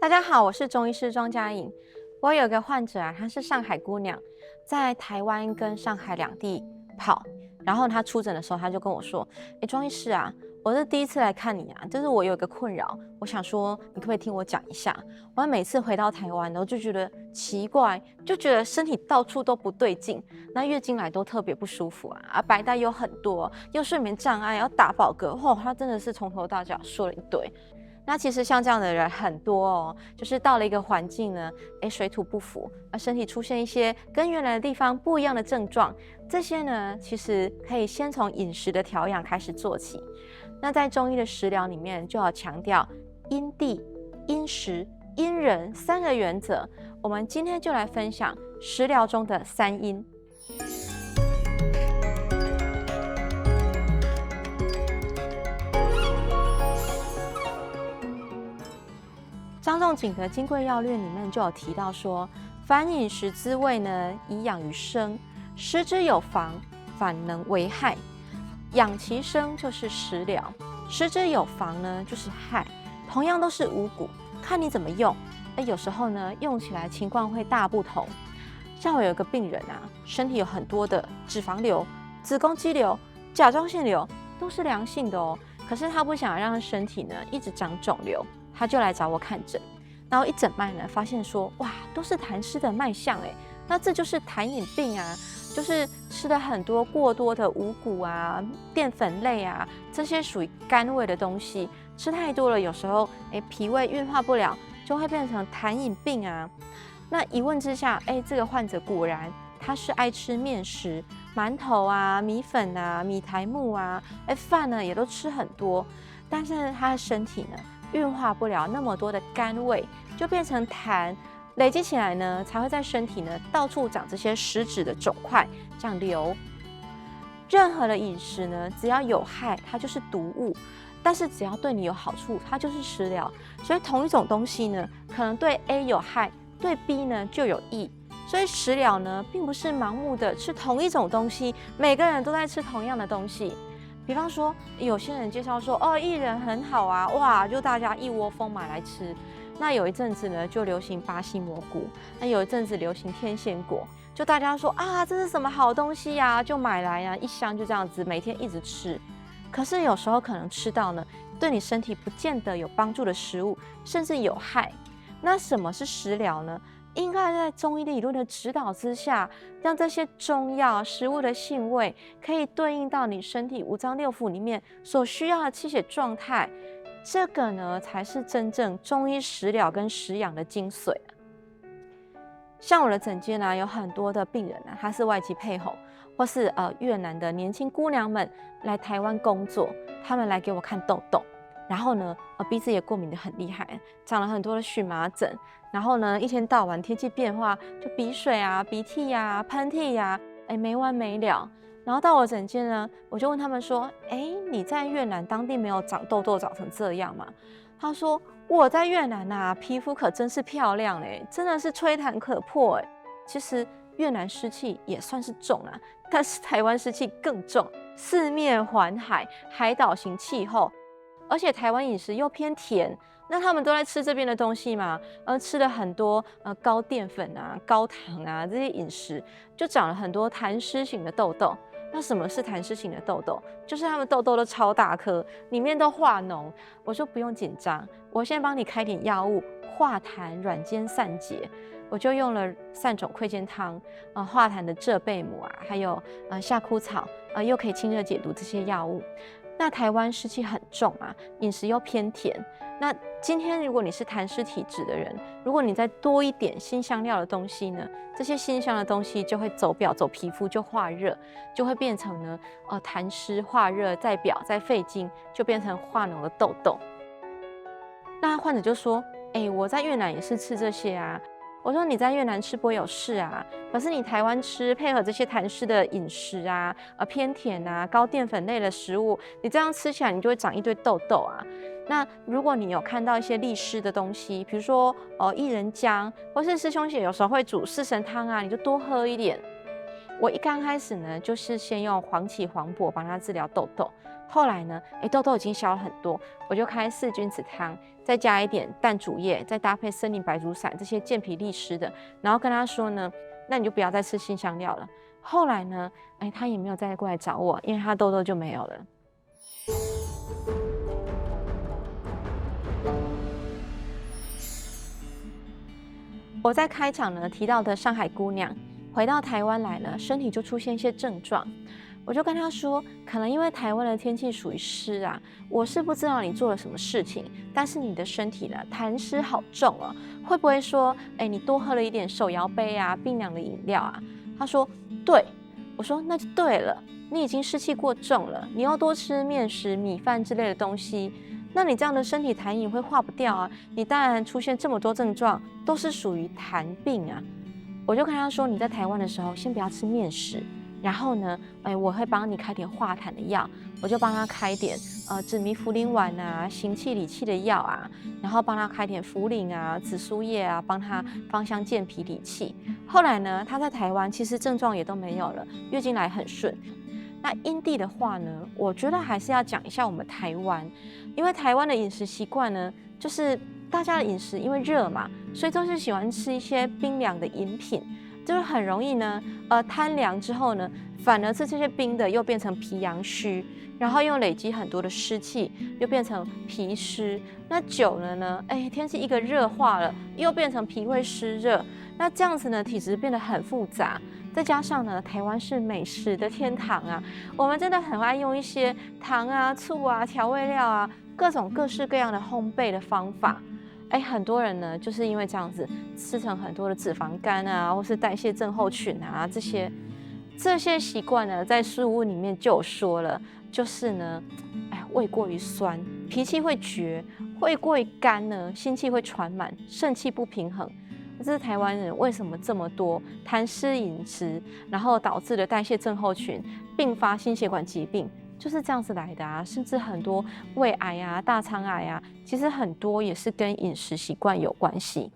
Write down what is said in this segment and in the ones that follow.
大家好，我是中医师庄佳颖。我有一个患者啊，她是上海姑娘，在台湾跟上海两地跑。然后她出诊的时候，她就跟我说：“庄医师啊，我是第一次来看你啊，就是我有一个困扰，我想说你可不可以听我讲一下？我每次回到台湾，然后就觉得奇怪，就觉得身体到处都不对劲，那月经来都特别不舒服啊，白带有很多，又睡眠障碍，要打饱嗝。她真的是从头到脚说了一堆。”那其实像这样的人很多哦，就是到了一个环境呢，水土不服，身体出现一些跟原来的地方不一样的症状，这些呢，其实可以先从饮食的调养开始做起。那在中医的食疗里面，就要强调因地、因时、因人三个原则。我们今天就来分享食疗中的三因。张仲景的《金匮要略》里面就有提到说，凡饮食滋味呢，以养于生，食之有妨，反能为害。养其生就是食疗，食之有妨呢就是害。同样都是五谷，看你怎么用。有时候呢，用起来情况会大不同。像我有一个病人啊，身体有很多的脂肪瘤、子宫肌瘤、甲状腺瘤，都是良性的哦。可是他不想让身体呢一直长肿瘤。他就来找我看诊，然后一诊脉呢，发现说，哇，都是痰湿的脉象哎，那这就是痰饮病啊，就是吃了很多过多的五谷啊、淀粉类啊，这些属于甘味的东西，吃太多了，有时候脾胃运化不了，就会变成痰饮病啊。那一问之下，这个患者果然他是爱吃面食，馒头啊、米粉啊、米苔目啊，饭呢也都吃很多，但是他的身体呢，运化不了那么多的甘味，就变成痰，累积起来呢，才会在身体呢到处长这些实质的肿块，这样流。任何的饮食呢，只要有害，它就是毒物；但是只要对你有好处，它就是食疗。所以同一种东西呢，可能对 A 有害，对 B 呢就有益。所以食疗呢，并不是盲目的吃同一种东西，每个人都在吃同样的东西。比方说，有些人介绍说，薏仁很好啊，哇，就大家一窝蜂买来吃。那有一阵子呢，就流行巴西蘑菇，那有一阵子流行天线果，就大家说啊，这是什么好东西呀，就买来啊，一箱就这样子，每天一直吃。可是有时候可能吃到呢，对你身体不见得有帮助的食物，甚至有害。那什么是食疗呢？应该在中医理论的指导之下，让这些中药食物的性味可以对应到你身体五脏六腑里面所需要的气血状态，这个呢才是真正中医食疗跟食养的精髓。像我的诊间有很多的病人他是外籍配偶，或是越南的年轻姑娘们来台湾工作，他们来给我看痘痘。然后呢，鼻子也过敏得很厉害，长了很多的荨麻疹。然后呢，一天到晚天气变化，就鼻水啊、鼻涕啊、喷嚏啊，没完没了。然后到我诊间呢，我就问他们说：“你在越南当地没有长痘痘长成这样吗？”他说：“我在越南啊，皮肤可真是漂亮真的是吹弹可破其实越南湿气也算是重啊，但是台湾湿气更重，四面环海，海岛型气候。”而且台湾饮食又偏甜，那他们都在吃这边的东西嘛，吃了很多高淀粉啊、高糖啊这些饮食，就长了很多痰湿型的痘痘。那什么是痰湿型的痘痘？就是他们痘痘都超大颗，里面都化脓。我说不用紧张，我先帮你开点药物，化痰软坚散结。我就用了散肿溃坚汤、化痰的浙贝母啊，还有夏枯草，又可以清热解毒这些药物。那台湾湿气很重啊，饮食又偏甜。那今天如果你是痰湿体质的人，如果你再多一点辛香料的东西呢，这些辛香的东西就会走表走皮肤，就化热，就会变成呢痰湿化热在表在肺经，就变成化脓的痘痘。那患者就说：“我在越南也是吃这些啊。”我说你在越南吃不会有事啊，可是你台湾吃配合这些痰湿的饮食啊，偏甜啊、高淀粉类的食物，你这样吃起来你就会长一堆痘痘啊。那如果你有看到一些利湿的东西，比如说薏仁浆，或是师兄姐有时候会煮四神汤啊，你就多喝一点。我一刚开始呢，就是先用黄芪、黄柏帮他治疗痘痘，后来呢，痘痘已经消了很多，我就开4君子汤，再加一点淡竹叶，再搭配森林白术散这些健脾利湿的，然后跟他说呢，那你就不要再吃辛香料了。后来呢，他也没有再过来找我，因为他痘痘就没有了。我在开场呢提到的上海姑娘，回到台湾来了，身体就出现一些症状。我就跟她说，可能因为台湾的天气属于湿啊，我是不知道你做了什么事情，但是你的身体呢痰湿好重哦，会不会说，你多喝了一点手摇杯啊、冰凉的饮料啊？她说对，我说那就对了，你已经湿气过重了，你要多吃面食、米饭之类的东西。那你这样的身体痰饮会化不掉啊，你当然出现这么多症状，都是属于痰病啊。我就跟他说，你在台湾的时候先不要吃面食，然后呢，我会帮你开点化痰的药，我就帮他开点止迷茯苓丸啊、行气理气的药啊，然后帮他开点茯苓啊、紫苏叶啊，帮他芳香健脾理气。后来呢，他在台湾其实症状也都没有了，月经来很顺。那因地的话呢，我觉得还是要讲一下我们台湾，因为台湾的饮食习惯呢，就是大家的饮食因为热嘛，所以都是喜欢吃一些冰凉的饮品，就是很容易呢，贪凉之后呢，反而是这些冰的又变成脾阳虚，然后又累积很多的湿气，又变成脾湿。那久了呢，天气一个热化了，又变成脾胃湿热，那这样子呢，体质变得很复杂。再加上呢，台湾是美食的天堂啊，我们真的很爱用一些糖啊、醋啊、调味料啊，各种各式各样的烘焙的方法。很多人呢，就是因为这样子吃成很多的脂肪肝啊，或是代谢症候群啊，这些习惯呢，在书物里面就有说了，就是呢，胃过于酸，脾气会绝；胃过于干呢，心气会传满，肾气不平衡。这是台湾人为什么这么多痰湿饮食，然后导致的代谢症候群，并发心血管疾病，就是这样子来的啊。甚至很多胃癌啊、大肠癌啊，其实很多也是跟饮食习惯有关系。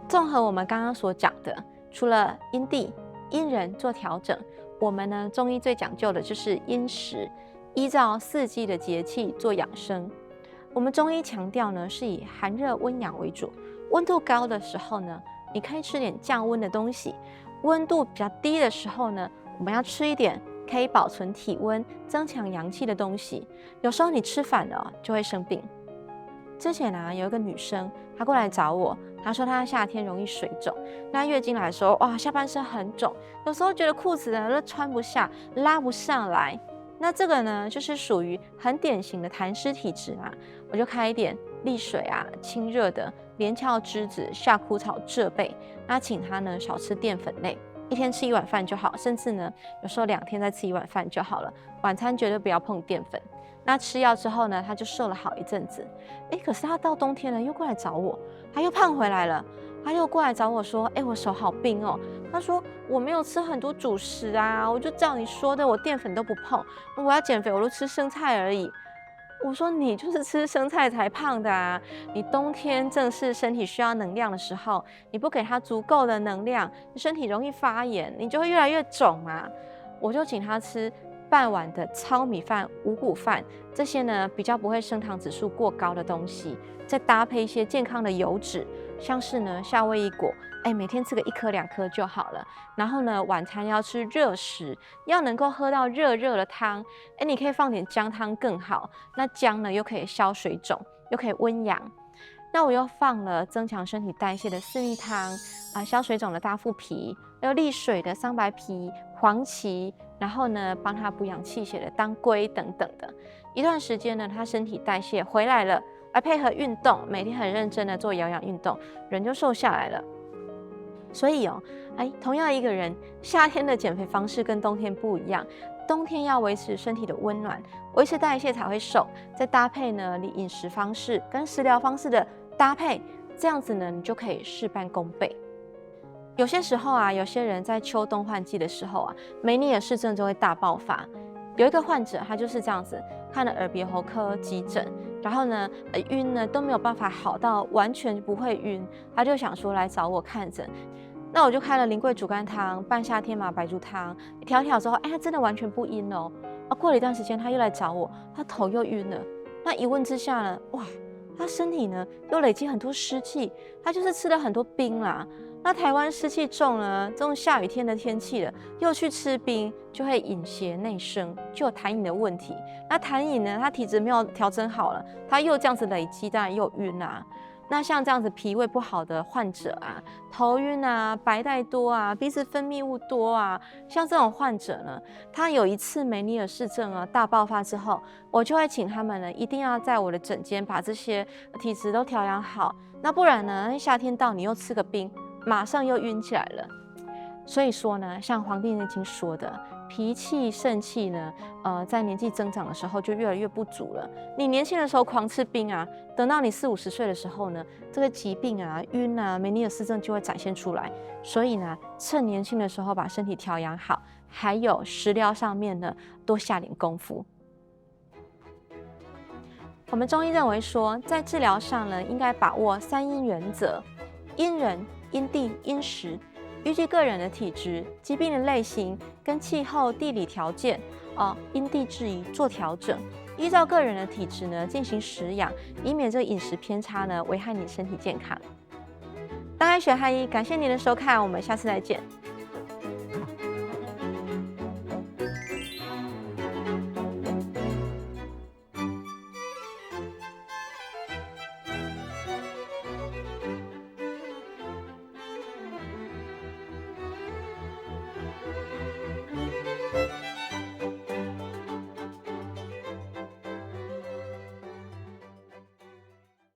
综合我们刚刚所讲的，除了因地因人做调整，我们呢中医最讲究的就是因时。依照4季的节气做养生，我们中医强调呢是以寒热温养为主。温度高的时候呢，你可以吃点降温的东西；温度比较低的时候呢，我们要吃一点可以保存体温、增强阳气的东西。有时候你吃反了就会生病。之前啊，有一个女生，她过来找我，她说她夏天容易水肿，那月经来的时候，哇，下半身很肿，有时候觉得裤子呢都穿不下，拉不上来。那这个呢，就是属于很典型的痰湿体质啊，我就开一点利水啊、清热的连翘栀子、夏枯草浙贝，那请他呢少吃淀粉类，1天吃1碗饭就好，甚至呢有时候2天再吃1碗饭就好了，晚餐绝对不要碰淀粉。那吃药之后呢，他就瘦了好一阵子，可是他到冬天呢又过来找我，他又胖回来了。他又过来找我说，我手好冰哦。他说我没有吃很多主食啊，我就照你说的，我淀粉都不碰。我要减肥，我都吃生菜而已。我说你就是吃生菜才胖的啊！你冬天正是身体需要能量的时候，你不给它足够的能量，你身体容易发炎，你就会越来越肿嘛。我就请他吃半碗的糙米饭、五谷饭，这些呢比较不会升糖指数过高的东西，再搭配一些健康的油脂。像是呢夏威夷果，每天吃个1颗2颗就好了。然后呢晚餐要吃热食，要能够喝到热热的汤，你可以放点姜汤更好。那姜呢又可以消水肿，又可以温阳。那我又放了增强身体代谢的四逆汤啊，消水肿的大腹皮，还有利水的桑白皮、黄芪，然后呢帮他补养气血的当归等等的。一段时间呢，他身体代谢回来了。来配合运动，每天很认真的做有氧运动，人就瘦下来了。所以同样一个人，夏天的减肥方式跟冬天不一样。冬天要维持身体的温暖，维持代谢才会瘦。再搭配呢，你饮食方式跟食疗方式的搭配，这样子呢，你就可以事半功倍。有些时候啊，有些人在秋冬换季的时候啊，梅尼尔氏症就会大爆发。有一个患者，他就是这样子，看了耳鼻喉科急诊，然后呢，晕呢都没有办法好到完全不会晕，他就想说来找我看诊。那我就开了苓桂煮肝汤、半夏天麻白术汤，调一调之后，哎，他真的完全不晕哦。过了一段时间，他又来找我，他头又晕了。那一问之下呢，哇，他身体呢又累积很多湿气，他就是吃了很多冰啦。那台湾湿气重呢，这种下雨天的天气了，又去吃冰，就会饮邪内生，就有痰饮的问题。那痰饮呢，他体质没有调整好了，他又这样子累积，当然又晕啊。那像这样子脾胃不好的患者啊，头晕啊、白带多啊、鼻子分泌物多啊，像这种患者呢，他有一次梅尼尔氏症啊大爆发之后，我就会请他们呢一定要在我的诊间把这些体质都调养好，那不然呢，夏天到你又吃个冰，马上又晕起来了。所以说呢，像《黄帝内经》说的，脾气、肾气呢，在年纪增长的时候就越来越不足了。你年轻的时候狂吃冰啊，等到你40、50岁的时候呢，这个疾病啊、晕啊、梅尼尔氏症就会展现出来。所以呢，趁年轻的时候把身体调养好，还有食疗上面呢，多下点功夫。我们中医认为说，在治疗上呢，应该把握3因原则：因人、因地、因时。依据个人的体质、疾病的类型跟气候、地理条件因地制宜做调整，依照个人的体质呢进行食养，以免这个饮食偏差呢危害你身体健康。大家学汉医，感谢您的收看，我们下次再见。